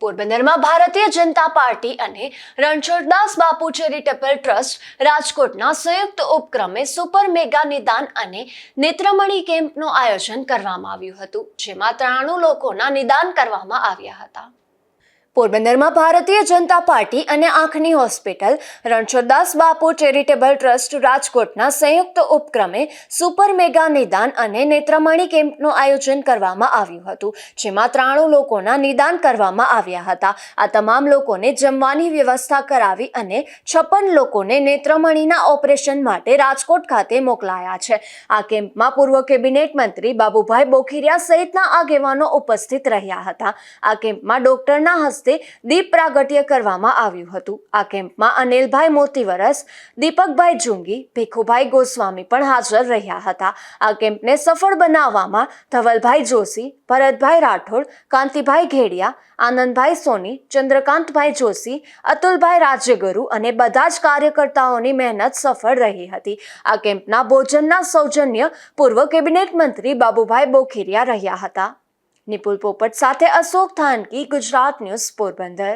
પોરબંદરમાં ભારતીય જનતા પાર્ટી અને રણછોડદાસ બાપુ charitable trust રાજકોટના સંયુક્ત ઉપક્રમે સુપર મેગા નિદાન અને નેત્રમણી કેમ્પનું આયોજન કરવામાં આવ્યું હતું, જેમાં 93 લોકોના નિદાન કરવામાં આવ્યા હતા। પોરબંદરમાં ભારતીય જનતા પાર્ટી અને આંખની હોસ્પિટલ રણછોડદાસ બાપુ ચેરિટેબલ ટ્રસ્ટ રાજકોટના સંયુક્ત ઉપક્રમે સુપર મેગા નિદાન અને નેત્રમણી કેમ્પનું આયોજન કરવામાં આવ્યું હતું, જેમાં 93 લોકોના નિદાન કરવામાં આવ્યા હતા। આ તમામ લોકોને જમવાની વ્યવસ્થા કરાવી અને 56 લોકોને નેત્રમણીના ઓપરેશન માટે રાજકોટ ખાતે મોકલાયા છે। આ કેમ્પમાં પૂર્વ કેબિનેટ મંત્રી બાબુભાઈ બોખીરિયા સહિતના આગેવાનો ઉપસ્થિત રહ્યા હતા। આ કેમ્પમાં ડોક્ટરના હસ્તે દીપ પ્રાગટ્ય કરવામાં આવ્યું હતું। આ કેમ્પમાં અનિલભાઈ મોતીવરસ, દીપકભાઈ જુંગી, ભીખુભાઈ ગોસ્વામી પણ હાજર રહ્યા હતા। આ કેમ્પને સફળ બનાવવામાં ધવલભાઈ જોશી, ભરતભાઈ રાઠોડ, કાંતિભાઈ ઘેડિયા, આનંદભાઈ સોની, ચંદ્રકાંતભાઈ જોશી, અતુલભાઈ રાજ્યગુરુ અને બધા જ કાર્યકર્તાઓની મહેનત સફળ રહી હતી। આ કેમ્પના ભોજનના સૌજન્ય પૂર્વ કેબિનેટ મંત્રી બાબુભાઈ બોખીરિયા રહ્યા હતા। નિપુલ પોપટ સાથે અશોક થાનકી, ગુજરાત ન્યૂઝ, પોરબંદર।